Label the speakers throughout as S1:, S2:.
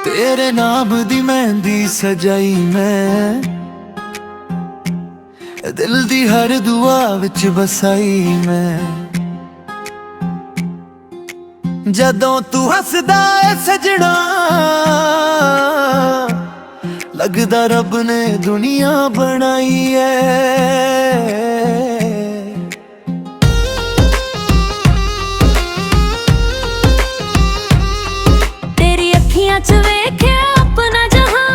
S1: तेरे नाम दी मेहंदी सजाई मैं, दिल दी हर दुआ विच बसाई मैं। जदों तू हसदा है सजना, लगदा रब ने दुनिया बनाई है।
S2: तेरी अखियां च वेख्या अपना जहां,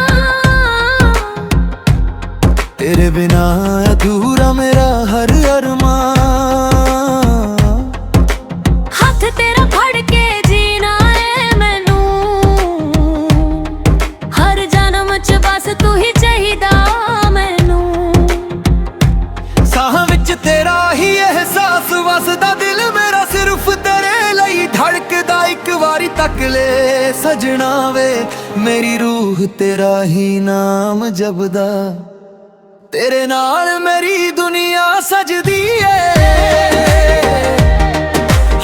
S1: तेरे बिना अधूरा मेरा हर अरमान।
S2: हाथ तेरा फड़ के जीना है मैनू, हर जन्म च बस तू ही चाहिदा मैनू।
S1: साह विच तेरा ही एहसास वसदा, दिल मेरा सिर्फ तेरे लई धड़कदा। एक वारी तक ले सजना वे, मेरी रूह तेरा ही नाम जपदा। तेरे नाल मेरी दुनिया सजदी है,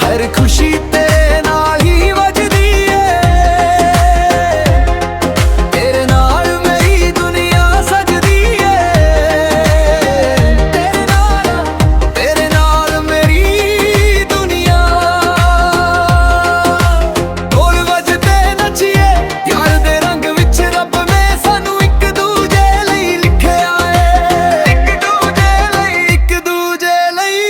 S1: हर खुशी तेरे नाल ही वजदी है। तेरे नाल मेरी दुनिया सजदी है, तेरे नाल मेरी दुनिया। ढोल वजदे नचिए यार दे रंग विच, रब ने सानू एक दूजे लई लिखिया है, एक दूजे लई।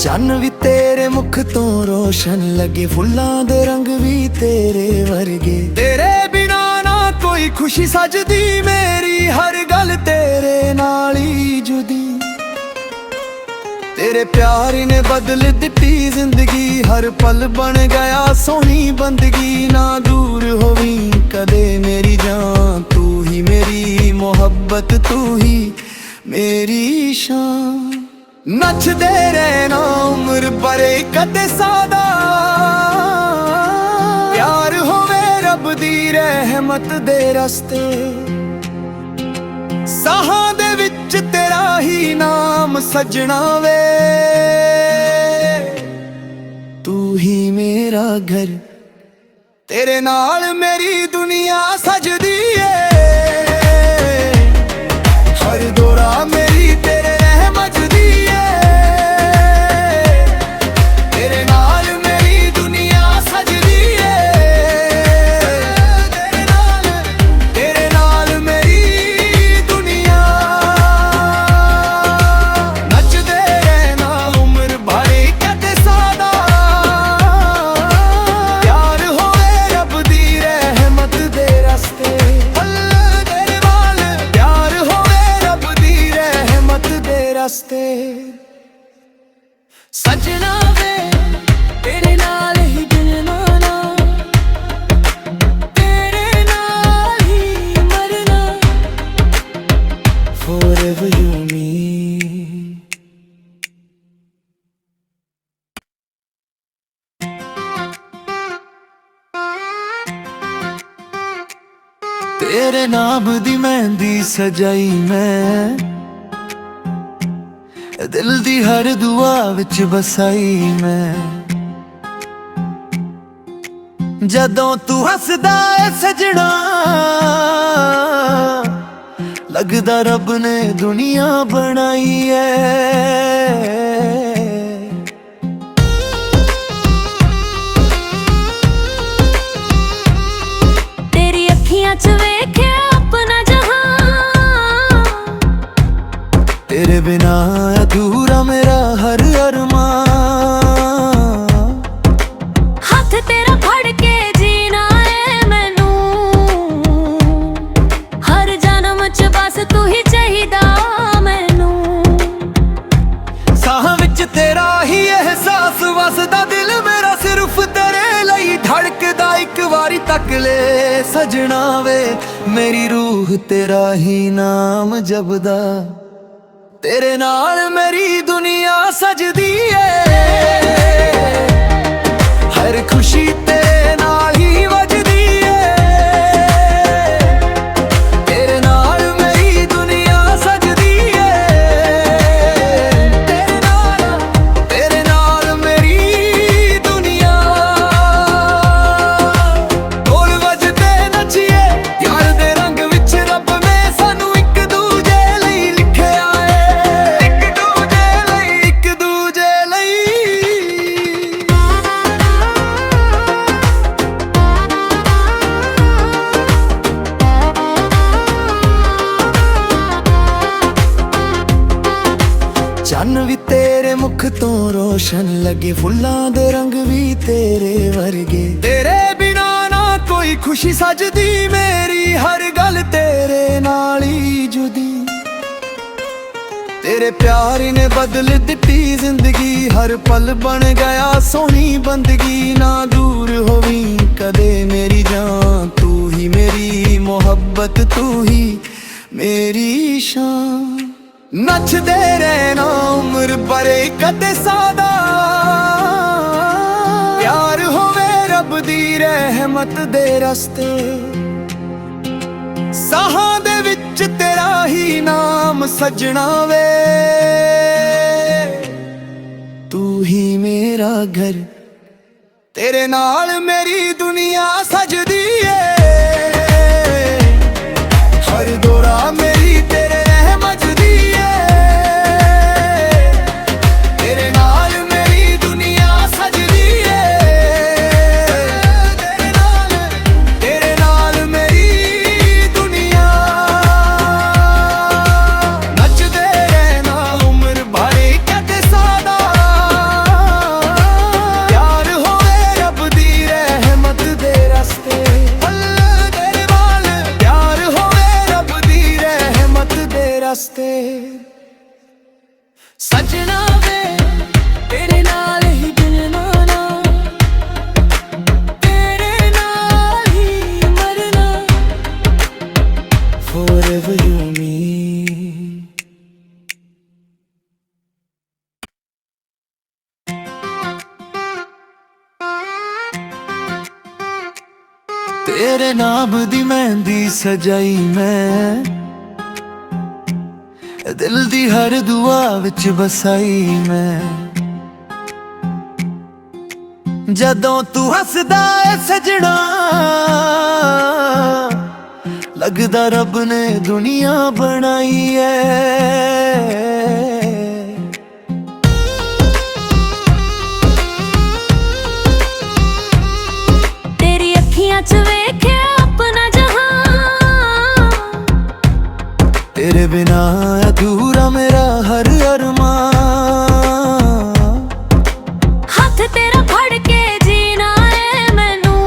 S1: चन्न भी तेरे मुख तो रोशन लगे, फुल्लां दे रंग भी तेरे वर्गे। तेरे बिना ना कोई खुशी सजदी, मेरी हर गल तेरे नाल ही जुदी। तेरे प्यार ने बदल दिती जिंदगी, हर पल बन गया सोहनी बंदगी। ना दूर होवी कदे मेरी जान, तू ही मेरी मोहब्बत, तू ही मेरी शान। नचदे रहना उम्र भरे कदे सादा, प्यार होवे रब दी रहमत दे रस्ते। साहां दे विच तेरा ही नाम सजना वे, तू ही मेरा घर। तेरे नाल मेरी दुनिया सजदी है, हर दौरा मेरी तेरे रहमत दी है। तेरे नाल मेरी दुनिया सजदी है, तेरे नाल मेरी दुनिया। नचदे रहना उम्र भरे कदे सादा, प्यार होवे रब दी रहमत दे रस्ते। तेरे नाल प्यार होवे रब दी रहमत दे रस्ते। सजना वे तेरे नाल ही जन्माना, तेरे नाल ही मरना, forever you and me। तेरे नाम दी मेहंदी सजाई मैं, दिल दी हर दुआ विच बसाई मैं। जदों तू हसदा है सजना, लगदा रब ने दुनिया बनाई है।
S2: तेरी अखियां च वेख्या अपना जहां,
S1: तेरे बिना अधूरा मेरा हर अरमान।
S2: हाथ तेरा फड़ के जीना है मैनू, हर जन्म च बस तू ही चाहिदा मैनू।
S1: साह विच तेरा ही एहसास वसदा, दिल मेरा सिर्फ तेरे लई धड़कदा। एक वारी तक ले सजना वे, मेरी रूह तेरा ही नाम जपदा। तेरे नाल मेरी दुनिया सजदी है, हर खुशी तेरे नाल ही वजदी है। तेरे नाल मेरी ਮੁਖ ਤੋਂ ਰੋਸ਼ਨ ਲੱਗੇ ਫੁੱਲਾਂ ਦੇ ਰੰਗ ਵੀ ਤੇਰੇ ਵਰਗੇ। ਤੇਰੇ ਬਿਨਾ ਨਾ ਕੋਈ ਖੁਸ਼ੀ ਸਜਦੀ ਮੇਰੀ, ਹਰ ਗੱਲ ਤੇਰੇ ਨਾਲ ਹੀ ਜੁਦੀ। ਤੇਰੇ ਪਿਆਰ ਨੇ ਬਦਲ ਦਿੱਤੀ ਜ਼ਿੰਦਗੀ, ਹਰ ਪਲ ਬਣ ਗਿਆ ਸੋਹਣੀ ਬੰਦਗੀ। ਨਾ ਦੂਰ ਹੋਵੀਂ ਕਦੇ ਮੇਰੀ ਜਾਨ, ਤੂੰ ਹੀ ਮੇਰੀ ਮੁਹੱਬਤ, ਤੂੰ ਹੀ ਮੇਰੀ ਸ਼ਾਨ। ਨੱਚਦੇ ਰਹਿਣਾ ਉਮਰ ਭਰੇ ਕਦੇ ਸਾਦਾ, ਪਿਆਰ ਹੋਵੇ ਰੱਬ ਦੀ ਰਹਿਮਤ ਦੇ ਰਸਤੇ। ਸਾਹਾਂ ਦੇ ਵਿੱਚ ਤੇਰਾ ਹੀ ਨਾਮ ਸਜਣਾ ਵੇ, ਤੂੰ ਹੀ ਮੇਰਾ ਘਰ, ਤੇਰੇ ਨਾਲ ਮੇਰੀ ਦੁਨੀਆ ਸਜਦੀ ਏ। ਹਰ ਦੌਰਾ ਮੇਰੀ ਤੇਰੇ ਰਹਿਮਤ ਦੀ ਏ, ਤੇਰੇ ਨਾਲ ਮੇਰੀ ਦੁਨੀਆ ਸਜਦੀ ਏ। ਤੇਰੇ ਨਾਲ ਮੇਰੀ ਦੁਨੀਆ, ਨੱਚਦੇ ਰਹਿਣਾ ਉਮਰ ਭਰੇ ਕਦੇ ਸਾਦਾ, ਪਿਆਰ ਹੋਵੇ ਰੱਬ ਦੀ ਰਹਿਮਤ ਦੇ ਰਸਤੇ। ਤੇਰੇ ਨਾਲ ਪਿਆਰ ਹੋਵੇ ਰੱਬ ਦੀ ਰਹਿਮਤ ਦੇ ਰਸਤੇ। ਸਜਣਾ ਵੇ ਤੇਰੇ ਨਾਲ ਹੀ ਜਿਉਣਾ ਨਾ, ਤੇਰੇ ਨਾਲ ਹੀ ਮਰਨਾ, forever you and me। ਤੇਰੇ ਨਾਮ ਦੀ ਮਹਿੰਦੀ ਸਜਾਈ ਮੈਂ, ਦਿਲ ਦੀ ਹਰ ਦੁਆ ਵਿੱਚ ਵਸਾਈ ਮੈਂ। ਜਦੋਂ ਤੂੰ ਹੱਸਦਾ ਏ ਸਜਣਾ, ਲੱਗਦਾ ਰੱਬ ਨੇ ਦੁਨੀਆ ਬਣਾਈ ਏ।
S2: ਤੇਰੀ ਅੱਖੀਆਂ 'ਚ ਵੇਖਿਆ ਆਪਣਾ ਜਹਾਨ,
S1: ਤੇਰੇ ਬਿਨਾ ਅਧੂਰਾ ਮੇਰਾ ਹਰ ਅਰਮਾਨ।
S2: ਹੱਥ ਤੇਰਾ ਫੜ ਕੇ ਜੀਣਾ ਏ ਮੈਨੂੰ,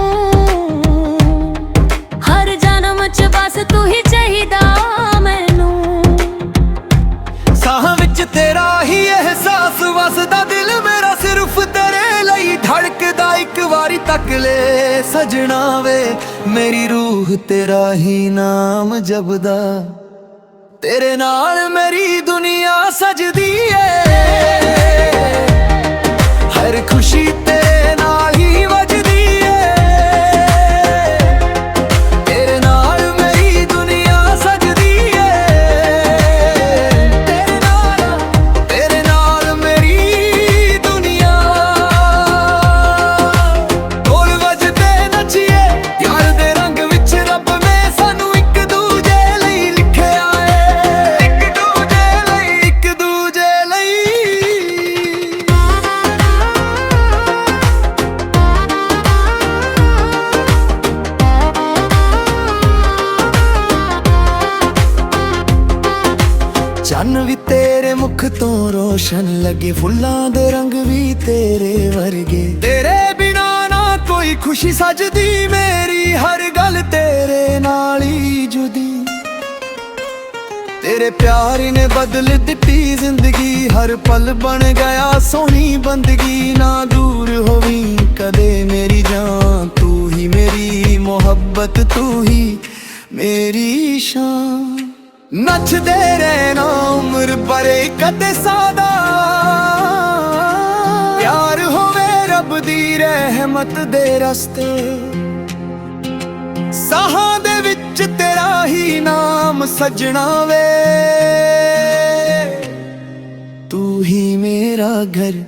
S2: ਹਰ ਜਨਮ 'ਚ ਬਸ ਤੂੰ ਹੀ ਚਾਹੀਦਾ ਮੈਨੂੰ।
S1: ਸਾਹਾਂ ਵਿੱਚ ਤੇਰਾ ਹੀ ਅਹਿਸਾਸ ਵਸਦਾ, ਦਿਲ ਮੇਰਾ ਸਿਰਫ ਤੇਰੇ ਲਈ ਧੜਕਦਾ। ਇੱਕ ਵਾਰੀ ਤੱਕ ਲੈ ਸਜਣਾ ਵੇ, ਮੇਰੀ ਰੂਹ ਤੇਰਾ ਹੀ ਨਾਮ ਜਪਦਾ। ਤੇਰੇ ਨਾਲ ਮੇਰੀ ਦੁਨੀਆ ਸਜਦੀ ਏ, ਹਰ ਖੁਸ਼ੀ ਤੇਰੇ ਨਾਲ ਹੀ ਵੱਜਦੀ ਏ। ਤੇਰੇ ਨਾਲ ਮੇਰੀ ਦੁਨੀਆ ਸਜਦੀ ਏ, ਤੇਰੇ ਨਾਲ ਮੇਰੀ ਦੁਨੀਆ। ਢੋਲ ਵੱਜਦੇ ਨੱਚੀਏ ਯਾਰ ਦੇ ਰੰਗ ਵਿੱਚ, ਰੱਬ ਨੇ ਸਾਨੂੰ ਇੱਕ ਦੂਜੇ ਲਈ ਲਿਖਿਆ ਏ। ਇੱਕ ਦੂਜੇ ਲਈ, ਇੱਕ ਦੂਜੇ ਲਈ। ਚੰਨ ਵੀ ਤੇਰੇ ਮੁਖ ਤੋਂ ਰੋਸ਼ਨ ਲੱਗੇ, ਫੁੱਲਾਂ ਦੇ ਰੰਗ ਵੀ ਤੇਰੇ ਵਰਗੇ। ਤੇਰੇ ਬਿਨਾ ਨਾ ਕੋਈ ਖੁਸ਼ੀ ਸਜਦੀ ਮੇਰੀ, ਹਰ ਗੱਲ ਤੇਰੇ ਨਾਲ ਹੀ ਜੁਦੀ। ਤੇਰੇ ਪਿਆਰ ਨੇ ਬਦਲ ਦਿੱਤੀ ਜ਼ਿੰਦਗੀ, ਹਰ ਪਲ ਬਣ ਗਿਆ ਸੋਹਣੀ ਬੰਦਗੀ। ਨਾ ਦੂਰ ਹੋਵੀਂ ਕਦੇ ਮੇਰੀ ਜਾਨ, ਤੂੰ ਹੀ ਮੇਰੀ ਮੁਹੱਬਤ, ਤੂੰ ਹੀ ਮੇਰੀ ਸ਼ਾਨ। ਨੱਚਦੇ ਰਹਿਣਾ ਉਮਰ ਭਰੇ ਕਦੇ ਸਾਦਾ, ਪਿਆਰ ਹੋਵੇ ਰੱਬ ਦੀ ਰਹਿਮਤ ਦੇ ਰਸਤੇ। ਸਾਹਾਂ ਦੇ ਵਿੱਚ ਤੇਰਾ ਹੀ ਨਾਮ ਸਜਣਾ ਵੇ, ਤੂੰ ਹੀ ਮੇਰਾ ਘਰ,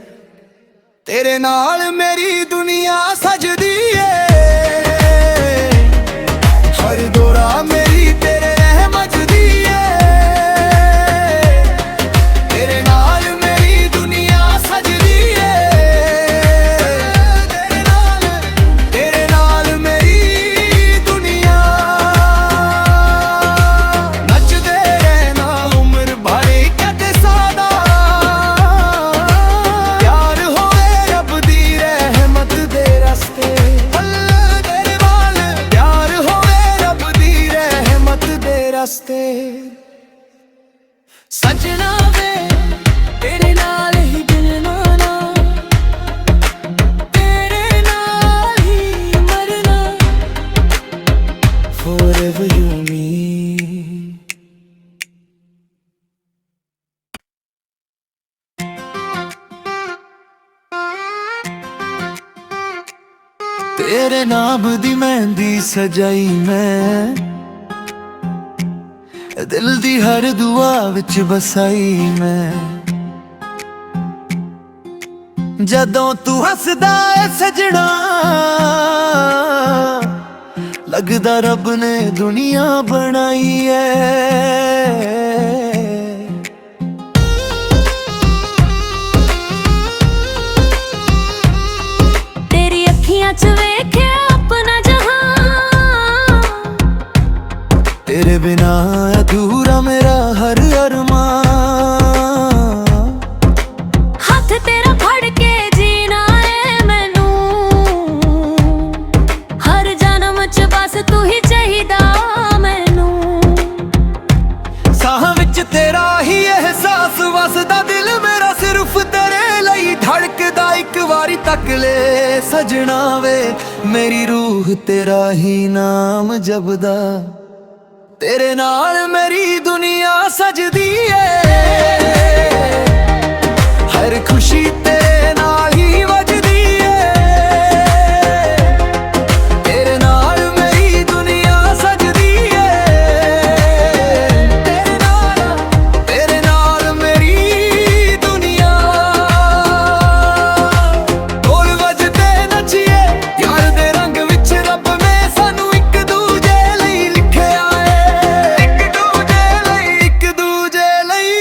S1: ਤੇਰੇ ਨਾਲ ਮੇਰੀ ਦੁਨੀਆ ਸਜਦੀ ਏ। ਹਰ ਦੌਰਾ ਮੇਰੀ ਤੇਰੇ ਰਹਿਮਤ ਦੀ ਏ, ਤੇਰੇ ਨਾਲ ਮੇਰੀ ਦੁਨੀਆ ਸਜਦੀ ਏ। ਤੇਰੇ ਨਾਲ ਮੇਰੀ ਦੁਨੀਆ, ਨੱਚਦੇ ਰਹਿਣਾ ਉਮਰ ਭਰੇ ਕਦੇ ਸਾਦਾ, ਸਜਣਾ ਵੇ ਤੇਰੇ ਨਾਲ ਹੀ ਜਨਮਾਣਾ, ਤੇਰੇ ਨਾਲ ਹੀ ਮਰਨਾ, forever you and me। तेरे नाम दी मेहंदी सजाई मैं, दिल दी हर दुआ विच बसाई मैं। जदों तू हसदा है सजना, लगदा रब ने दुनिया बनाई है।
S2: तेरी अखियां च वेख्या अपना जहां,
S1: तेरे बिना अधूरा मेरा हर अरमान।
S2: हथ तेरा फड़ के जीना है मैनू, हर जन्म च बस तू ही चाहिदा मैनू।
S1: साह विच तेरा ही एहसास वसदा, दिल मेरा सिर्फ तेरे ਲਈ धड़कदा। एक वारी तक ले सजना वे, मेरी रूह तेरा ही नाम जपदा। तेरे नाल मेरी दुनिया सजदी है, हर खुशी तेरे नाल ही वजदी है। तेरे नाल मेरी दुनिया सजदी है, तेरे नाल मेरी दुनिया। ढोल वजदे नचिए प्यार दे रंग विच, रब ने सानू एक दूजे ਲਈ लिखिया है, एक दूजे ਲਈ, एक दूजे ਲਈ।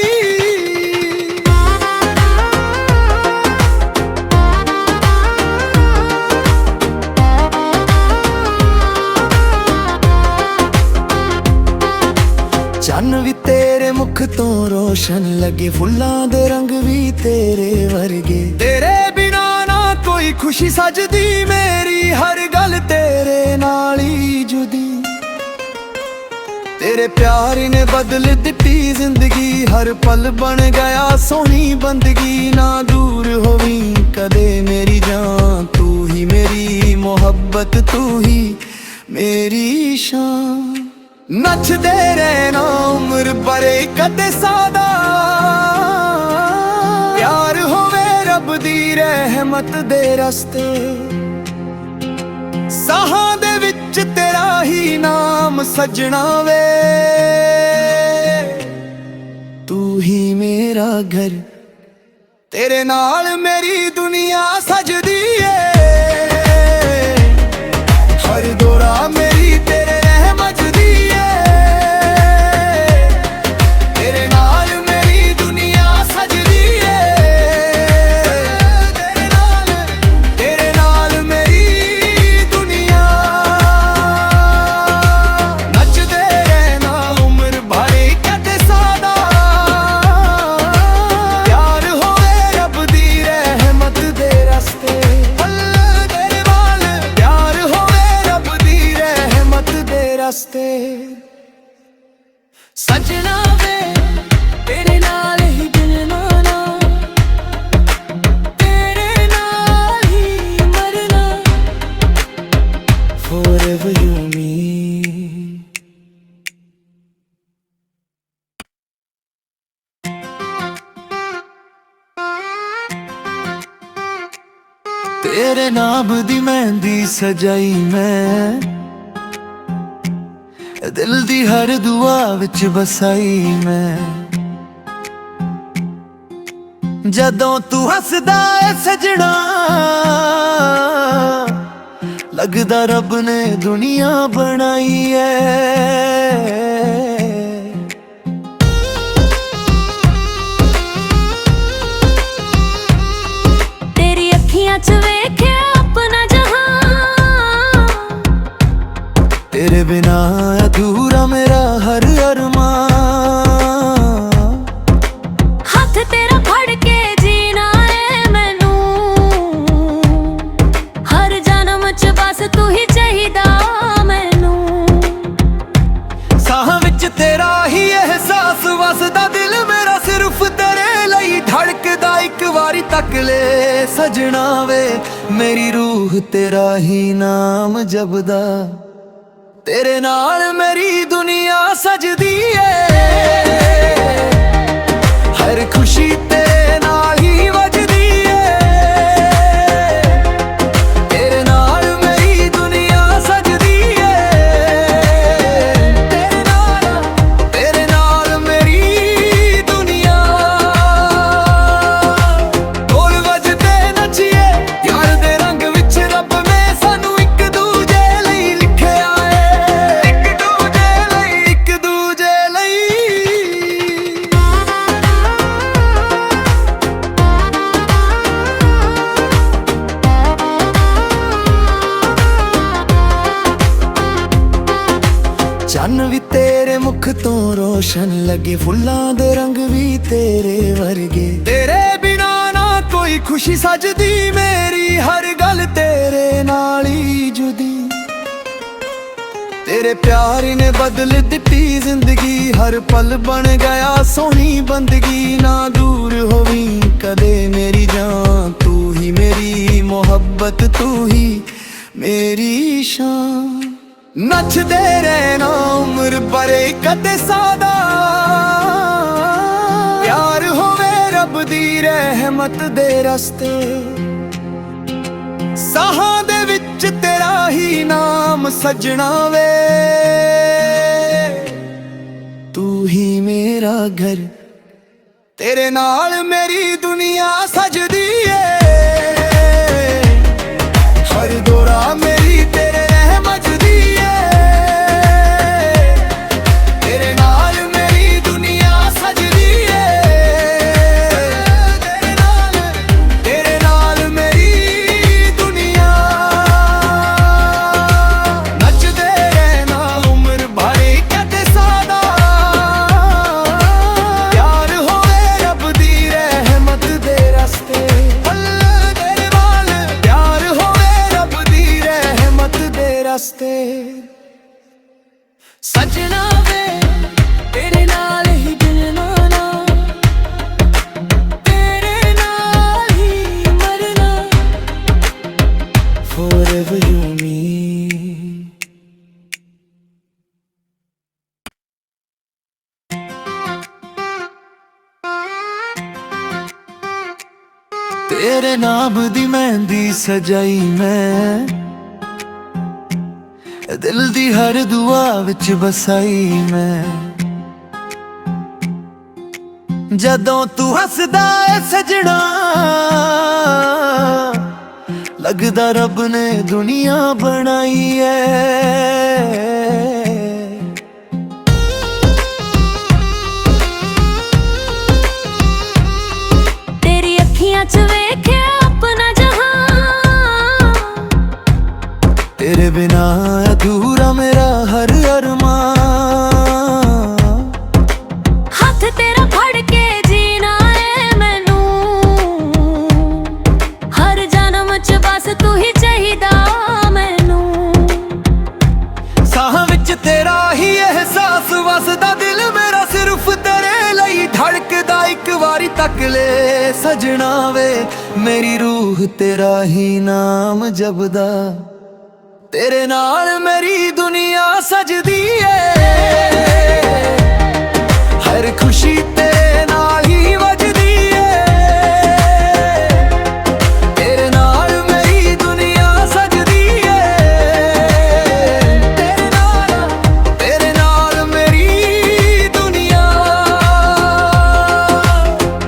S1: चन्न भी तेरे मुख तो रोशन लगे, फुल्लां दे रंग भी तेरे वर्गे। तेरे बिना ना कोई खुशी सजदी मेरी, हर गल तेरे नाल ही जुदी। तेरे प्यार ने बदल दिती जिंदगी, हर पल बन गया सोहनी बंदगी। ना दूर होवी कदे मेरी जान, तू ही मेरी मोहब्बत, तू ही मेरी शान। नचदे रहना उम्र भरे कदे सादा, प्यार होवे रब दी रहमत दे रस्ते। साहां दे विच तेरा ही नाम सजना वे, तू ही मेरा घर। तेरे नाल मेरी दुनिया सजदी है, हर दौरा मेरी तेरे रहमत दी है। तेरे नाल मेरी दुनिया सजदी है, तेरे नाल मेरी दुनिया। नचदे रहना उम्र भरे कदे सादा, प्यार होवे रब दी रहमत दे रस्ते। तेरे वाल प्यार होवे रब दी रहमत दे रस्ते। सजना वे तेरे नाल ही जन्माना, तेरे नाल ही मरना, forever you and me। तेरे नाम दी मेहंदी सजाई मैं, दिल दी हर दुआ विच बसाई मैं। जदों तू हसदा है सजना, लगदा रब ने दुनिया बनाई है।
S2: तेरी अखियां च वेख्या अपना जहां,
S1: तेरे बिना अधूरा मेरा हर अरमान।
S2: हथ तेरा फड़ के जीना है मैनू, हर जन्म च बस तू ही चाहिदा मैनू।
S1: साह विच तेरा ही एहसास वसदा, दिल मेरा ਤੱਕ ਲੈ ਸਜਣਾ ਵੇ ਮੇਰੀ ਰੂਹ ਤੇਰਾ ਹੀ ਨਾਮ ਜਪਦਾ ਤੇਰੇ ਨਾਲ ਮੇਰੀ ਦੁਨੀਆ ਸਜਦੀ ਏ ਹਰ ਖੁਸ਼ੀ ਤੇਰੇ ਨਾਲ ਹੀ ਵੱਜਦੀ ਏ ਤੇਰੇ ਨਾਲ ਮੇਰੀ ਦੁਨੀਆ ਸਜਦੀ ਏ ਤੇਰੇ ਨਾਲ ਮੇਰੀ ਦੁਨੀਆ ਢੋਲ ਵੱਜਦੇ ਨੱਚੀਏ ਯਾਰ ਦੇ ਰੰਗ ਵਿੱਚ ਰੱਬ ਨੇ ਸਾਨੂੰ ਇੱਕ ਦੂਜੇ ਲਈ ਲਿਖਿਆ ਏ ਇੱਕ ਦੂਜੇ ਲਈ ਚੰਨ ਵੀ ਤੇਰੇ ਮੁਖ ਤੋਂ ਰੋਸ਼ਨ ਲੱਗੇ ਫੁੱਲਾਂ ਦੇ ਰੰਗ ਵੀ ਤੇਰੇ ਵਰਗੇ ਤੇਰੇ ਬਿਨਾ ਨਾ ਕੋਈ ਖੁਸ਼ੀ ਸਜਦੀ ਮੇਰੀ ਹਰ ਗੱਲ ਤੇਰੇ ਨਾਲ ਹੀ ਜੁਦੀ ਤੇਰੇ ਪਿਆਰ ਨੇ ਬਦਲ ਦਿੱਤੀ ਜ਼ਿੰਦਗੀ ਹਰ ਪਲ ਬਣ ਗਿਆ ਸੋਹਣੀ ਬੰਦਗੀ ਨਾ ਦੂਰ ਹੋਵੀਂ ਕਦੇ ਮੇਰੀ ਜਾਨ ਤੂੰ ਹੀ ਮੇਰੀ ਮੁਹੱਬਤ ਤੂੰ ਹੀ ਮੇਰੀ ਸ਼ਾਨ ਨੱਚਦੇ ਰਹਿਣਾ ਉਮਰ ਭਰੇ ਕਦੇ ਸਾਦਾ ਪਿਆਰ ਹੋਵੇ ਰੱਬ ਦੀ ਰਹਿਮਤ ਦੇ ਰਸਤੇ ਸਾਹਾਂ ਦੇ ਵਿੱਚ ਤੇਰਾ ਹੀ ਨਾਮ ਸਜਣਾ ਵੇ ਤੂੰ ਹੀ ਮੇਰਾ ਘਰ ਤੇਰੇ ਨਾਲ ਮੇਰੀ ਦੁਨੀਆ ਸਜਦੀ ਏ ਹਰ ਦੌਰਾ ਮੇਰੀ ਤੇਰੇ ਰਹਿਮਤ ਸਜਣਾ ਵੇ ਤੇਰੇ ਨਾਲ ਹੀ ਜਿਉਣਾ ਨਾ ਤੇਰੇ ਨਾਲ ਹੀ ਮਰਨਾ forever you and me ਤੇਰੇ ਨਾਮ ਦੀ ਮਹਿੰਦੀ ਸਜਾਈ ਮੈਂ ਦਿਲ ਦੀ ਹਰ ਦੁਆ ਵਿੱਚ ਬਸਾਈ ਮੈਂ ਜਦੋਂ ਤੂੰ ਹੱਸਦਾ ਏ ਸਜਣਾ ਲੱਗਦਾ ਰੱਬ ਨੇ ਦੁਨੀਆ ਬਣਾਈ ਏ
S2: ਤੇਰੀ ਅੱਖੀਆਂ 'ਚ ਵੇਖਿਆ ਆਪਣਾ ਜਹਾਨ
S1: ਤੇਰੇ ਬਿਨਾ ਅਧੂਰਾ ਮੇਰਾ ਹਰ ਅਰਮਾਨ
S2: ਹੱਥ ਤੇਰਾ ਫੜ ਕੇ ਜੀਣਾ ਏ ਮੈਨੂੰ ਹਰ ਜਨਮ 'ਚ ਬਸ ਤੂੰ ਹੀ ਚਾਹੀਦਾ ਮੈਨੂੰ
S1: ਸਾਹਾਂ ਵਿੱਚ ਤੇਰਾ ਹੀ ਅਹਿਸਾਸ ਵਸਦਾ ਦਿਲ ਮੇਰਾ ਸਿਰਫ ਤੇਰੇ ਲਈ ਧੜਕਦਾ ਇੱਕ ਵਾਰੀ ਤੱਕ ਲੈ ਸਜਣਾ ਵੇ ਮੇਰੀ ਰੂਹ ਤੇਰਾ ਹੀ ਨਾਮ ਜਪਦਾ ਤੇਰੇ ਨਾਲ ਮੇਰੀ ਦੁਨੀਆ ਸਜਦੀ ਏ ਹਰ ਖੁਸ਼ੀ ਤੇਰੇ ਨਾਲ ਹੀ ਵੱਜਦੀ ਏ ਤੇਰੇ ਨਾਲ ਮੇਰੀ ਦੁਨੀਆ ਸਜਦੀ ਏ ਤੇਰੇ ਨਾਲ ਮੇਰੀ ਦੁਨੀਆ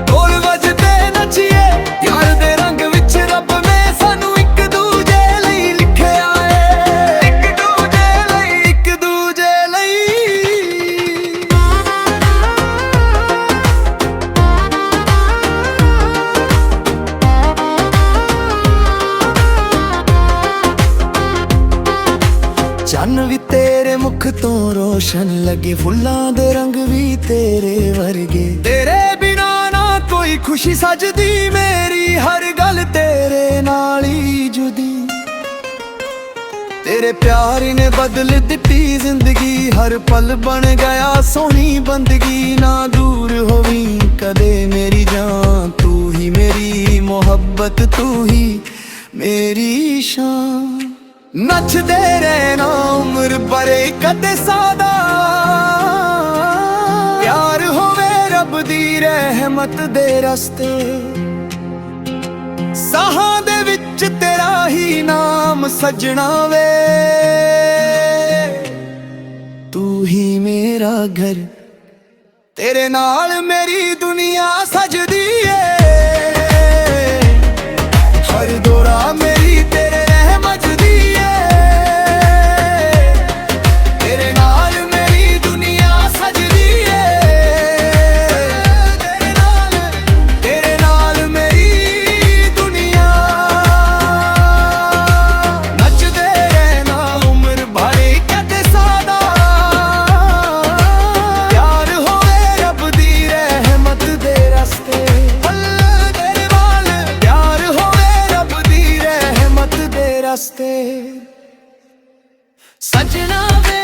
S1: ਢੋਲ ਵੱਜਦੇ ਨੱਚੀਏ ਯਾਰ ਦੇ ਰੰਗ ਵਿੱਚ ਰੱਬ ਨੇ ਸਾਨੂੰ ਇੱਕ ਦੂਜੇ ਲਈ ਲਿਖਿਆ ਏ ਇੱਕ ਦੂਜੇ ਲਈ ਚੰਨ ਵੀ ਤੇਰੇ ਮੁਖ ਤੋਂ ਰੋਸ਼ਨ ਲੱਗੇ ਫੁੱਲਾਂ ਦੇ ਰੰਗ ਵੀ ਤੇਰੇ ਵਰਗੇ ਤੇਰੇ ਬਿਨਾ ਨਾ ਕੋਈ ਖੁਸ਼ੀ ਸਜਦੀ ਮੇਰੀ ਹਰ ਗੱਲ ਤੇਰੇ ਨਾਲ ਹੀ ਜੁਦੀ ਤੇਰੇ ਪਿਆਰ ਨੇ ਬਦਲ ਦਿੱਤੀ ਜ਼ਿੰਦਗੀ ਹਰ ਪਲ ਬਣ ਗਿਆ ਸੋਹਣੀ ਬੰਦਗੀ ਨਾ ਦੂਰ ਹੋਵੀਂ ਕਦੇ ਮੇਰੀ ਜਾਨ ਤੂੰ ਹੀ ਮੇਰੀ ਮੁਹੱਬਤ ਤੂੰ ਹੀ ਮੇਰੀ ਸ਼ਾਨ। ਨੱਚਦੇ ਰਹਿਣਾ ਉਮਰ ਭਰੇ ਕਦੇ ਸਾਦਾ, ਪਿਆਰ ਹੋਵੇ ਰੱਬ ਦੀ ਰਹਿਮਤ ਦੇ ਰਸਤੇ। ਸਾਹਾਂ ਦੇ ਵਿੱਚ ਤੇਰਾ ਹੀ ਨਾਮ ਸਜਣਾ ਵੇ, ਤੂੰ ਹੀ ਮੇਰਾ ਘਰ, ਤੇਰੇ ਨਾਲ ਮੇਰੀ ਦੁਨੀਆ ਸਜਦੀ ਏ। ਹਰ ਦੌਰਾ ਮੇਰੀ ਤੇਰੇ ਰਹਿਮਤ ਦੀ ਏ, ਤੇਰੇ ਨਾਲ ਮੇਰੀ ਦੁਨੀਆ ਸਜਦੀ ਏ। ਤੇਰੇ ਨਾਲ ਮੇਰੀ ਦੁਨੀਆ, ਨੱਚਦੇ ਰਹਿਣਾ ਉਮਰ ਭਰੇ ਕਦੇ ਸਾਦਾ, ਪਿਆਰ ਹੋਵੇ ਰੱਬ ਦੀ ਰਹਿਮਤ ਦੇ ਰਸਤੇ। ਤੇਰੇ ਨਾਲ ਪਿਆਰ ਹੋਵੇ ਰੱਬ ਦੀ ਰਹਿਮਤ ਦੇ ਰਸਤੇ। ਸਜਣਾ ਵੇ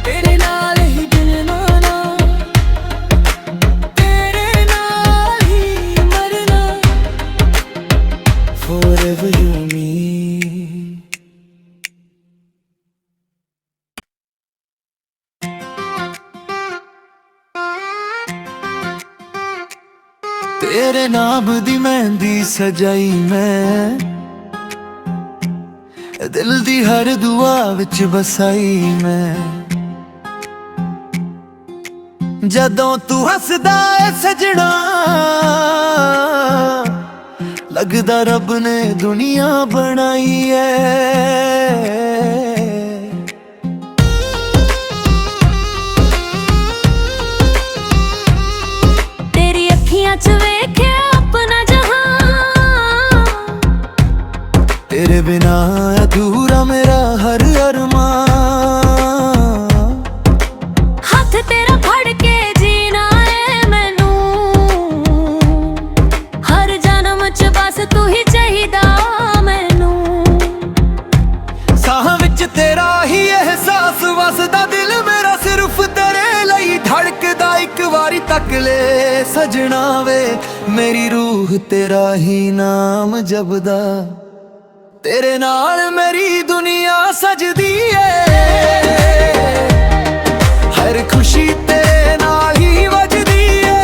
S1: ਤੇਰੇ ਨਾਲ ਹੀ ਜਿਉਣਾ, ਤੇਰੇ ਨਾਲ ਹੀ ਮਰਨਾ, forever you and me। ਤੇਰੇ ਨਾਮ ਦੀ ਮਹਿੰਦੀ ਸਜਾਈ ਮੈਂ, ਦਿਲ ਦੀ ਹਰ ਦੁਆ ਵਿੱਚ ਬਸਾਈ ਮੈਂ। ਜਦੋਂ ਤੂੰ ਹੱਸਦਾ ਏ ਸਜਣਾ, ਲੱਗਦਾ ਰੱਬ ਨੇ ਦੁਨੀਆ ਬਣਾਈ ਏ।
S2: ਤੇਰੀ ਅੱਖੀਆਂ 'ਚ ਵੇਖਿਆ ਆਪਣਾ ਜਹਾਨ,
S1: ਤੇਰੇ ਬਿਨਾ ਅਧੂਰਾ ਮੇਰਾ ਹਰ ਅਰਮਾਨ।
S2: ਹੱਥ ਤੇਰਾ ਫੜ ਕੇ ਜੀਣਾ ਏ ਮੈਨੂੰ, ਹਰ ਜਨਮ 'ਚ ਬਸ ਤੂੰ ਹੀ ਚਾਹੀਦਾ ਮੈਨੂੰ।
S1: ਸਾਹਾਂ ਵਿੱਚ ਤੇਰਾ ਹੀ ਅਹਿਸਾਸ ਵਸਦਾ, ਦਿਲ ਮੇਰਾ ਸਿਰਫ ਤੇਰੇ ਲਈ ਧੜਕਦਾ। ਇੱਕ ਵਾਰੀ ਤੱਕ ਲੈ ਸਜਣਾ ਵੇ, ਮੇਰੀ ਰੂਹ ਤੇਰਾ ਹੀ ਨਾਮ ਜਪਦਾ, ਤੇਰੇ ਨਾਲ ਮੇਰੀ ਦੁਨੀਆ ਸਜਦੀ ਏ। ਹਰ ਖੁਸ਼ੀ ਤੇਰੇ ਨਾਲ ਹੀ ਵੱਜਦੀ ਏ,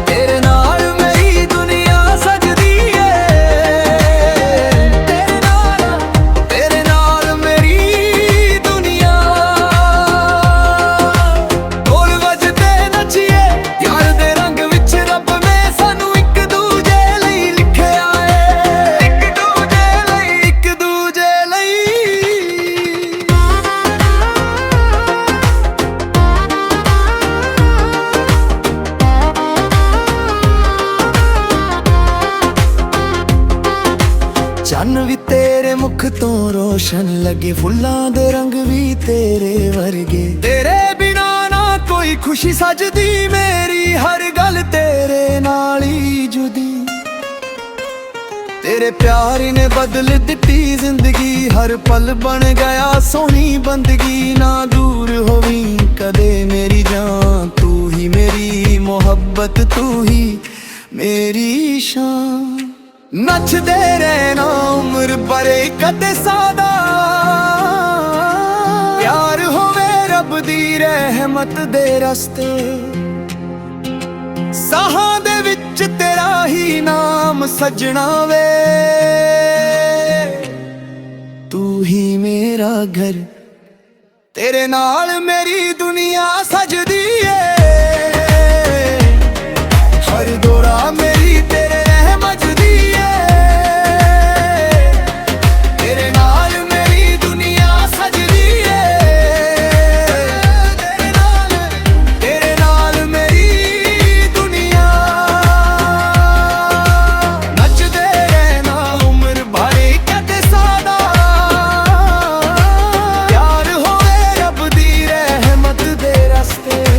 S1: ਤੇਰੇ ਨਾਲ ਮੇਰੀ ਦੁਨੀਆ ਸਜਦੀ ਏ। ਤੇਰੇ ਨਾਲ ਮੇਰੀ ਦੁਨੀਆ, ਢੋਲ ਵੱਜਦੇ ਨੱਚੀਏ ਯਾਰ ਦੇ ਰੰਗ ਵਿੱਚ, ਰੱਬ ਨੇ ਸਾਨੂੰ ਇੱਕ ਦੂਜੇ ਲਈ ਲਿਖਿਆ ਏ। ਇੱਕ ਦੂਜੇ ਲਈ, ਇੱਕ ਦੂਜੇ ਲਈ। ਚੰਨ ਵੀ ਤੇਰੇ ਮੁਖ ਤੋਂ ਰੋਸ਼ਨ ਲੱਗੇ, ਫੁੱਲਾਂ ਦੇ ਰੰਗ ਵੀ ਤੇਰੇ ਵਰਗੇ। ਤੇਰੇ ਬਿਨਾ ਨਾ ਕੋਈ ਖੁਸ਼ੀ ਸਜਦੀ ਮੇਰੀ, ਹਰ ਗੱਲ ਤੇਰੇ ਨਾਲ ਹੀ ਜੁਦੀ। ਤੇਰੇ ਪਿਆਰ ਨੇ ਬਦਲ ਦਿੱਤੀ ਜ਼ਿੰਦਗੀ, ਹਰ ਪਲ ਬਣ ਗਿਆ ਸੋਹਣੀ ਬੰਦਗੀ। ਨਾ ਦੂਰ ਹੋਵੀਂ ਕਦੇ ਮੇਰੀ ਜਾਨ, ਤੂੰ ਹੀ ਮੇਰੀ ਮੁਹੱਬਤ, ਤੂੰ ਹੀ ਮੇਰੀ ਸ਼ਾਨ। ਨੱਚਦੇ ਰਹਿਣਾ ਉਮਰ ਭਰੇ ਕਦੇ ਸਾਦਾ, ਪਿਆਰ ਹੋਵੇ ਰੱਬ ਦੀ ਰਹਿਮਤ ਦੇ ਰਸਤੇ। ਸਾਹਾਂ ਦੇ ਵਿੱਚ ਤੇਰਾ ਹੀ ਨਾਮ ਸਜਣਾ ਵੇ, ਤੂੰ ਹੀ ਮੇਰਾ ਘਰ, ਤੇਰੇ ਨਾਲ ਮੇਰੀ ਦੁਨੀਆ ਸਜਦੀ ਏ। ਹਰ ਦੌਰਾ ਮੇਰੀ ਤੇਰੇ ਰਹਿਮਤ ਦੀ ਏ, ਤੇਰੇ ਨਾਲ ਮੇਰੀ ਦੁਨੀਆ ਸਜਦੀ ਏ। ਤੇਰੇ ਨਾਲ ਮੇਰੀ ਦੁਨੀਆ, ਨੱਚਦੇ ਰਹਿਣਾ ਉਮਰ ਭਰੇ ਕਦੇ ਸਾਦਾ, ਪਿਆਰ ਹੋਵੇ ਰੱਬ ਦੀ ਰਹਿਮਤ ਦੇ ਰਸਤੇ।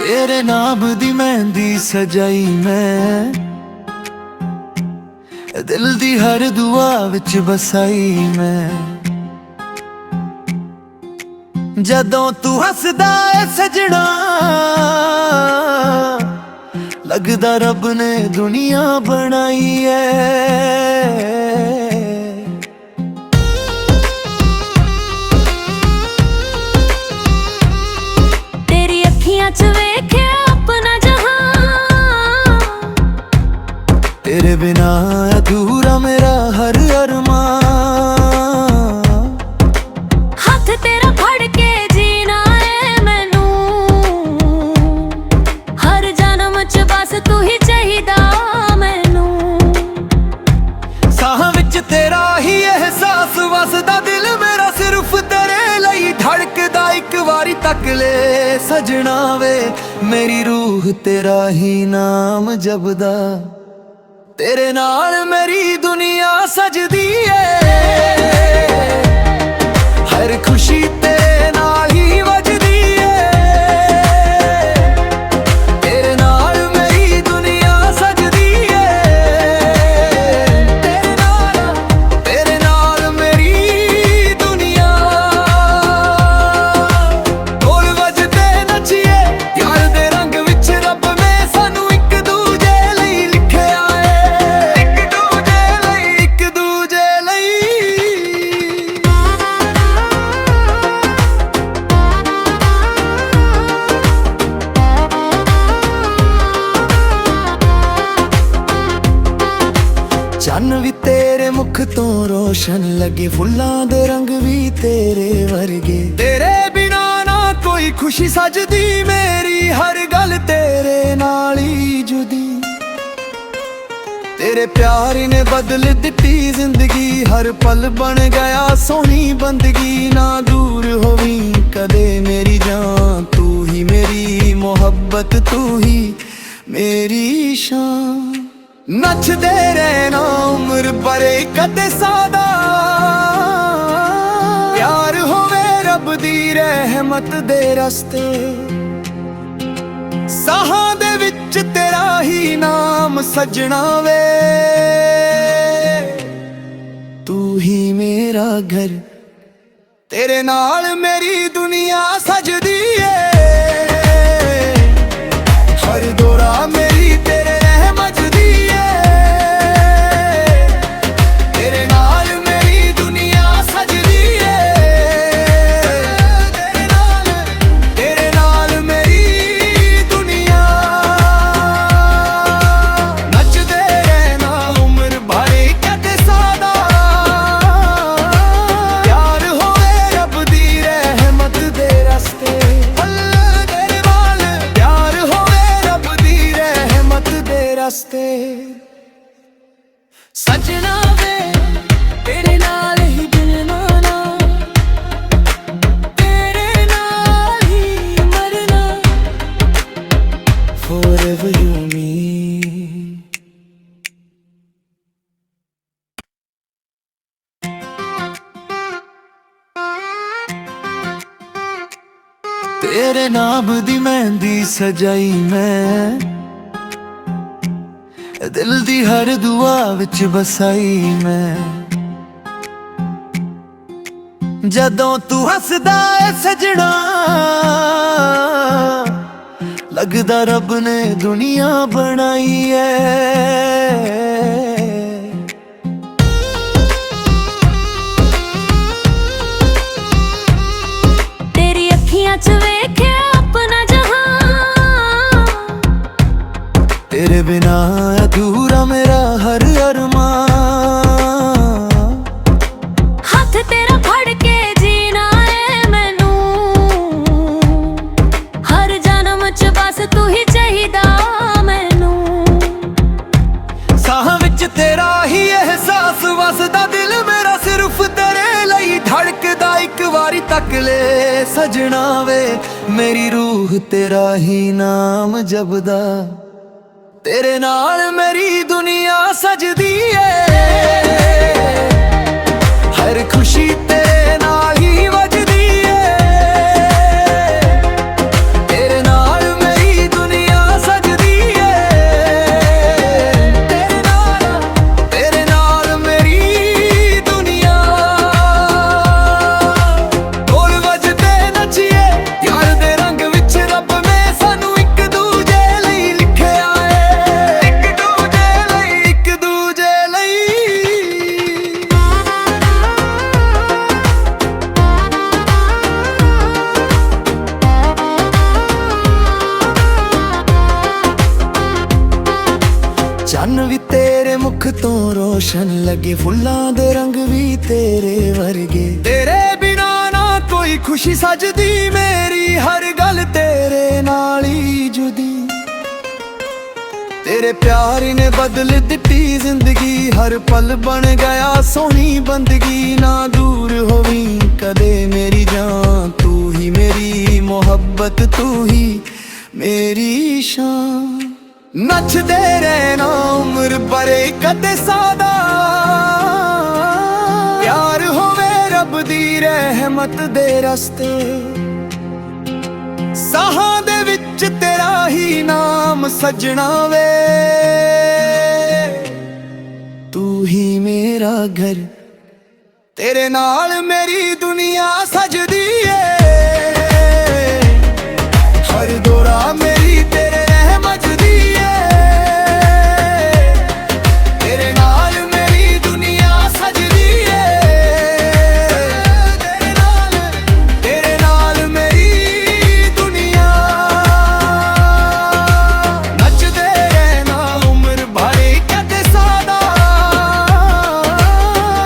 S1: तेरे नाम दी मेहंदी सजाई मैं, दिल दी हर दुआ विच बसाई मैं। जदों तू हसदा है सजना, लगदा रब ने दुनिया बनाई है।
S2: तेरी अखियां च वेख्या अपना जहां,
S1: तेरे बिना अधूरा मेरा हर अरमान।
S2: हथ तेरा फड़ के जीना है मैनू, हर जन्म च बस तू ही चाहिदा मैनू।
S1: साह विच तेरा ही एहसास वसदा, दिल मेरा सिर्फ तेरे लई धड़कदा। एक वारी तक ले सजना वे, मेरी रूह तेरा ही नाम जपदा। तेरे नाल मेरी दुनिया सजदी है, हर खुशी तेरे नाल ही वजदी है। तेरे नाल मेरी दुनिया सजदी है, तेरे नाल मेरी दुनिया। ढोल वजदे नचिए यार दे रंग विच, रब ने सानू एक दूजे लई लिखिया है, एक दूजे लई, एक दूजे लई। चन्न भी तेरे मुख तो रोशन लगे, फुल्लां दे रंग भी तेरे वर्गे। तेरे बिना ना कोई खुशी सजदी, मेरी हर गल तेरे नाल ही जुदी। तेरे प्यार ने बदल दिती जिंदगी, हर पल बन गया सोहनी बंदगी। ना दूर होवी कदे मेरी जान, तू ही मेरी मोहब्बत, तू ही मेरी शान। नचदे रहना उम्र भरे कदे सादा, प्यार होवे रब दी रहमत दे रस्ते। साहां दे विच तेरा ही नाम सजना वे, तू ही मेरा घर। तेरे नाल मेरी दुनिया सजदी है, हर दौरा मेरी तेरे रहमत दी है। तेरे नाल मेरी दुनिया सजदी है, तेरे नाल मेरी दुनिया। नचदे रहना उम्र भरे कदे सादा, प्यार होवे रब दी रहमत दे रस्ते। तेरे नाल प्यार होवे रब दी रहमत दे रस्ते। सजना वे तेरे नाल ही जिना, तेरे नाल ही मरना, forever you mean। तेरे नाम दी मेहंदी सजाई मैं, दिल दी हर दुआ विच बसाई मैं। जदों तू हसदा है सजना, लगदा रब ने दुनिया बनाई है।
S2: तेरी अखियां च वेख्या अपना जहां,
S1: तेरे बिना अधूरा मेरा हर अरमान।
S2: हथ तेरा फड़ के जीना है मैनू, हर जन्म च बस तू ही चाहिदा मैनू।
S1: साह विच तेरा ही एहसास वसदा, दिल मेरा सिर्फ तेरे लई धड़कदा। एक वारी तक ले सजना वे, मेरी रूह तेरा ही नाम जपदा। तेरे नाल मेरी दुनिया सजदी है, हर खुशी तेरे नाल ही वजदी है। तेरे नाल मेरी ਰੋਸ਼ਨ ਲੱਗੇ ਫੁੱਲਾਂ ਦੇ ਰੰਗ ਵੀ ਤੇਰੇ ਵਰਗੇ। ਤੇਰੇ ਬਿਨਾ ਨਾ ਕੋਈ ਖੁਸ਼ੀ ਸਜਦੀ ਮੇਰੀ, ਹਰ ਗੱਲ ਤੇਰੇ ਨਾਲ ਹੀ ਜੁਦੀ। ਤੇਰੇ ਪਿਆਰ ਨੇ ਬਦਲ ਦਿੱਤੀ ਜ਼ਿੰਦਗੀ, ਹਰ ਪਲ ਬਣ ਗਿਆ ਸੋਹਣੀ ਬੰਦਗੀ। ਨਾ ਦੂਰ ਹੋਵੀਂ ਕਦੇ ਮੇਰੀ ਜਾਨ, ਤੂੰ ਹੀ ਮੇਰੀ ਮੁਹੱਬਤ, ਤੂੰ ਹੀ ਮੇਰੀ ਸ਼ਾਨ। ਨੱਚਦੇ ਰਹਿਣਾ ਉਮਰ ਭਰੇ ਕਦੇ ਸਾਦਾ, ਪਿਆਰ ਹੋਵੇ ਰੱਬ ਦੀ ਰਹਿਮਤ ਦੇ ਰਸਤੇ। ਸਾਹਾਂ ਦੇ ਵਿੱਚ ਤੇਰਾ ਹੀ ਨਾਮ ਸਜਣਾ ਵੇ, ਤੂੰ ਹੀ ਮੇਰਾ ਘਰ, ਤੇਰੇ ਨਾਲ ਮੇਰੀ ਦੁਨੀਆ ਸਜਦੀ ਏ। ਹਰ ਦੌਰਾ ਮੇਰੀ ਤੇਰੇ ਰਹਿਮਤ ਦੀ ਏ, ਤੇਰੇ ਨਾਲ ਮੇਰੀ ਦੁਨੀਆ ਸਜਦੀ ਏ। ਤੇਰੇ ਨਾਲ ਮੇਰੀ ਦੁਨੀਆ, ਨੱਚਦੇ ਰਹਿਣਾ ਉਮਰ ਭਰੇ ਕਦੇ ਸਾਦਾ,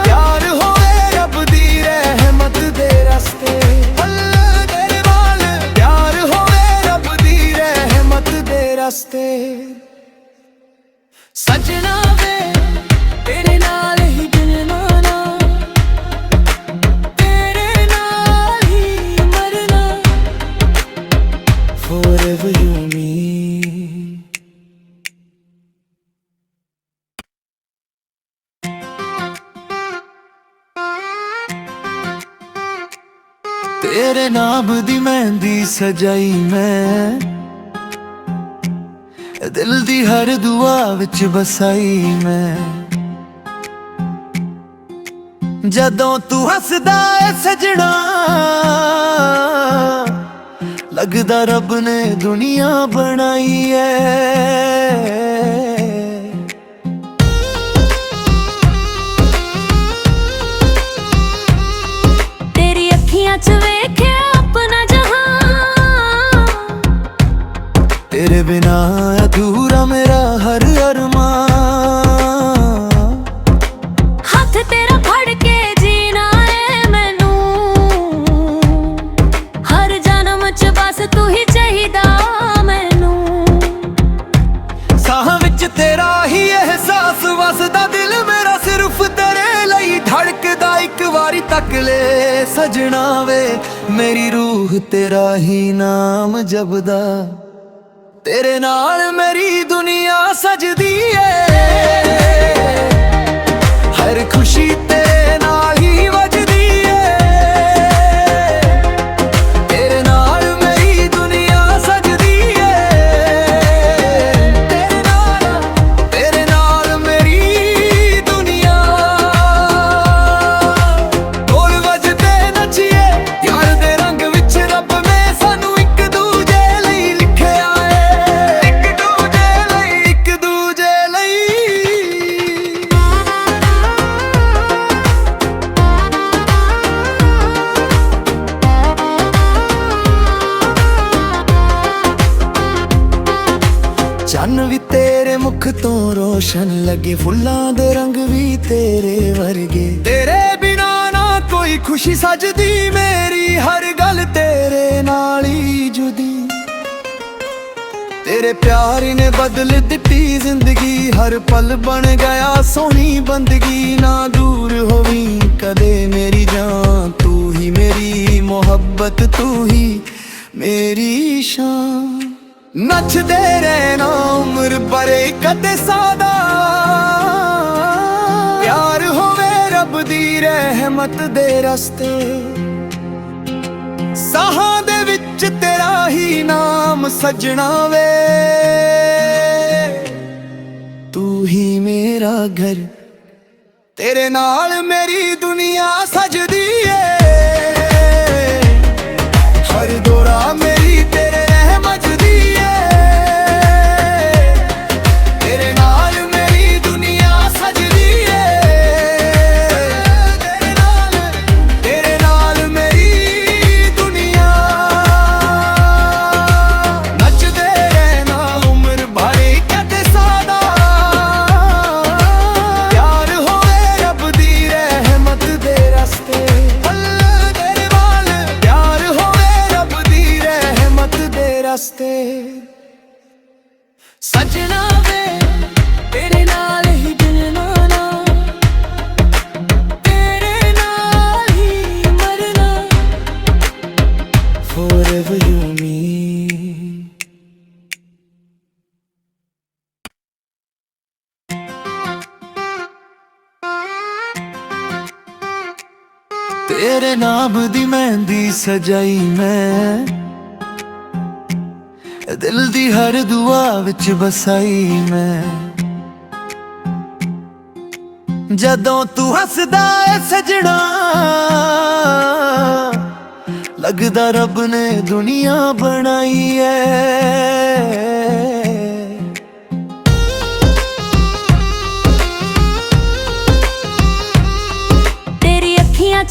S1: ਪਿਆਰ ਹੋਵੇ ਰੱਬ ਦੀ ਰਹਿਮਤ ਦੇ ਰਸਤੇ। ਤੇਰੇ ਨਾਲ ਪਿਆਰ ਹੋਵੇ ਰੱਬ ਦੀ ਰਹਿਮਤ ਦੇ ਰਸਤੇ। ਸਜਣਾ ਵੇ ਤੇਰੇ ਨਾਲ ਹੀ ਜਨਮਾਨਾ, ਤੇਰੇ ਨਾਲ ਹੀ ਮਰਨਾ, forever you and me। ਤੇਰੇ ਨਾਮ ਦੀ ਮਹਿੰਦੀ ਸਜਾਈ ਮੈਂ, ਦਿਲ ਦੀ ਹਰ ਦੁਆ ਵਿੱਚ ਬਸਾਈ ਮੈਂ। ਜਦੋਂ ਤੂੰ ਹੱਸਦਾ ਏ ਸਜਣਾ, ਲੱਗਦਾ ਰੱਬ ਨੇ ਦੁਨੀਆ ਬਣਾਈ ਏ।
S2: ਤੇਰੀ ਅੱਖੀਆਂ 'ਚ ਵੇਖਿਆ ਆਪਣਾ ਜਹਾਨ,
S1: ਤੇਰੇ ਬਿਨਾ ਅਧੂਰਾ ਮੇਰਾ ਹਰ ਅਰਮਾਨ।
S2: ਹੱਥ ਤੇਰਾ ਫੜ ਕੇ ਜੀਣਾ ਏ ਮੈਨੂੰ, ਹਰ ਜਨਮ 'ਚ ਬਸ ਤੂੰ ਹੀ ਚਾਹੀਦਾ ਮੈਨੂੰ।
S1: ਸਾਹਾਂ ਵਿੱਚ ਤੇਰਾ ਹੀ ਅਹਿਸਾਸ ਵਸਦਾ, ਦਿਲ ਮੇਰਾ ਸਿਰਫ ਤੇਰੇ ਲਈ ਧੜਕਦਾ। ਇੱਕ ਵਾਰੀ ਤੱਕ ਲੈ ਸਜਣਾ ਵੇ, ਮੇਰੀ ਰੂਹ ਤੇਰਾ ਹੀ ਨਾਮ ਜਪਦਾ। ਤੇਰੇ ਨਾਲ ਮੇਰੀ ਦੁਨੀਆ ਸਜਦੀ ਏ, ਹਰ ਖੁਸ਼ੀ ਤੇਰੇ ਨਾਲ ਹੀ ਵੱਜਦੀ ਏ। ਤੇਰੇ ਨਾਲ ਮੇਰੀ ਦੁਨੀਆ ਸਜਦੀ ਏ, ਤੇਰੇ ਨਾਲ ਮੇਰੀ ਦੁਨੀਆ। ਢੋਲ ਵੱਜਦੇ ਨੱਚੀਏ ਯਾਰ ਦੇ ਰੰਗ ਵਿੱਚ, ਰੱਬ ਨੇ ਸਾਨੂੰ ਇੱਕ ਦੂਜੇ ਲਈ ਲਿਖਿਆ ਏ। ਇੱਕ ਦੂਜੇ ਲਈ, ਇੱਕ ਦੂਜੇ ਲਈ। ਚੰਨ ਵੀ ਤੇਰੇ ਮੁਖ ਤੋਂ ਰੋਸ਼ਨ ਲੱਗੇ, ਫੁੱਲਾਂ ਦੇ ਰੰਗ ਵੀ ਤੇਰੇ ਵਰਗੇ। ਤੇਰੇ ਬਿਨਾ ਨਾ ਕੋਈ ਖੁਸ਼ੀ ਸਜਦੀ ਮੇਰੀ, ਹਰ ਗੱਲ ਤੇਰੇ ਨਾਲ ਹੀ ਜੁਦੀ। ਤੇਰੇ ਪਿਆਰ ਨੇ ਬਦਲ ਦਿੱਤੀ ਜ਼ਿੰਦਗੀ, ਹਰ ਪਲ ਬਣ ਗਿਆ ਸੋਹਣੀ ਬੰਦਗੀ। ਨਾ ਦੂਰ ਹੋਵੀਂ ਕਦੇ ਮੇਰੀ ਜਾਨ, ਤੂੰ ਹੀ ਮੇਰੀ ਮੁਹੱਬਤ, ਤੂੰ ਹੀ ਮੇਰੀ ਸ਼ਾਨ। ਨੱਚਦੇ ਰਹਿਣਾ ਉਮਰ ਭਰੇ ਕਦੇ ਸਾਦਾ, ਪਿਆਰ ਹੋਵੇ ਰੱਬ ਦੀ ਰਹਿਮਤ ਦੇ ਰਸਤੇ। ਸਾਹਾਂ ਦੇ ਵਿੱਚ ਤੇਰਾ ਹੀ ਨਾਮ ਸਜਣਾ ਵੇ, ਤੂੰ ਹੀ ਮੇਰਾ ਘਰ, ਤੇਰੇ ਨਾਲ ਮੇਰੀ ਦੁਨੀਆ ਸਜਦੀ ਏ। ਹਰ ਦੌਰਾ ਮੇਰੀ ਤੇਰੇ ਰਹਿਮਤ ਦੀ ਏ, ਤੇਰੇ ਨਾਲ ਮੇਰੀ ਦੁਨੀਆ ਸਜਦੀ ਏ। ਤੇਰੇ ਨਾਲ ਮੇਰੀ ਦੁਨੀਆ, ਨੱਚਦੇ ਰਹਿਣਾ ਉਮਰ ਭਰੇ ਕਦੇ ਸਾਦਾ, ਪਿਆਰ ਰਸਤੇ ਸਜਣਾ ਵੇ ਤੇਰੇ ਨਾਲ ਹੀ ਜਿਉਣਾ ਤੇਰੇ ਨਾਲ ਹੀ ਮਰਨਾ forever you and me तेरे नाम दी मेहंदी सजाई मैं दिल दी हर दुआ विच बसाई मैं जदों तू हसदा है सजना लगदा रब ने दुनिया बनाई है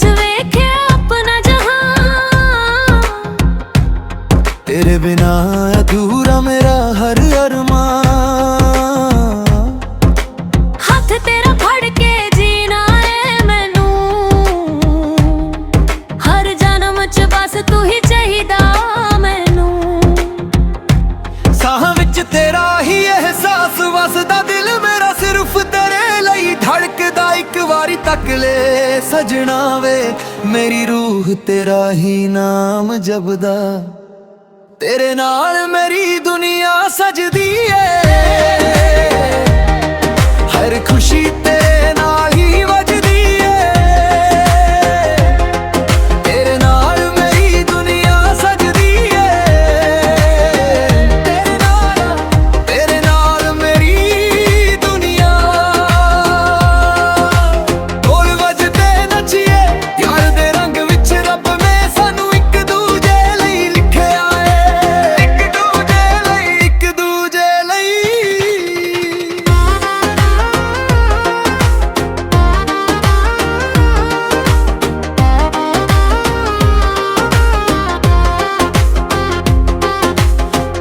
S2: च वेख्या अपना जहां
S1: तेरे बिना अधूरा मेरा हर अरमान
S2: हाथ तेरा फड़ के जीना है मैनू हर जन्म च बस तू ही चाहिदा मैनू
S1: साह विच तेरा ही एहसास वसदा दिल मेरा सिर्फ तेरे ਲਈ धड़कदा एक वारी तक ले सजना वे मेरी रूह तेरा ही नाम जपदा तेरे नाल मेरी दुनिया सजदी है हर खुशी तेरे नाल ही वजदी है तेरे नाल मेरी दुनिया सजदी है तेरे नाल मेरी दुनिया ढोल वजदे नचिए यार दे रंग विच रब ने सानू एक दूजे ਲਈ ਲਿਖਿਆ ਏ एक दूजे ਲਈ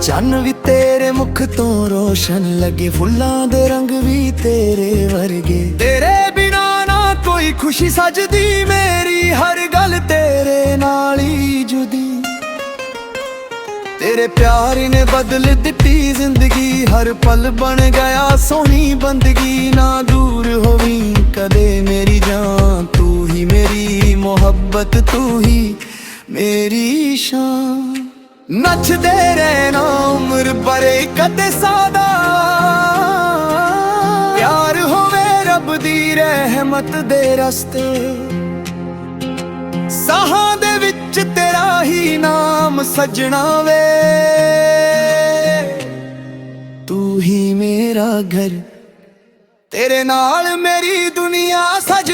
S1: ਚੰਨ ਵੀ ਤੇਰੇ ਮੁਖ ਤੋਂ ਰੋਸ਼ਨ ਲੱਗੇ ਫੁੱਲਾਂ ਦੇ ਰੰਗ ਵੀ ਤੇਰੇ ਵਰਗੇ ਤੇਰੇ ਬਿਨਾ ਨਾ ਕੋਈ ਖੁਸ਼ੀ ਸਜਦੀ ਮੇਰੀ ਹਰ ਗੱਲ ਤੇਰੇ ਨਾਲ ਹੀ ਜੁਦੀ तेरे प्यार ने बदल दिती जिंदगी हर पल बन गया सोहनी बंदगी ना दूर होवी कदे मेरी जान तू ही मेरी मोहब्बत तू ही मेरी शान नचदे रहना उम्र भरे कदे सादा प्यार होवे रब दी रहमत दे रस्ते साहां दे विच तेरा ही नाम सजना वे तू ही मेरा घर तेरे नाल मेरी दुनिया सज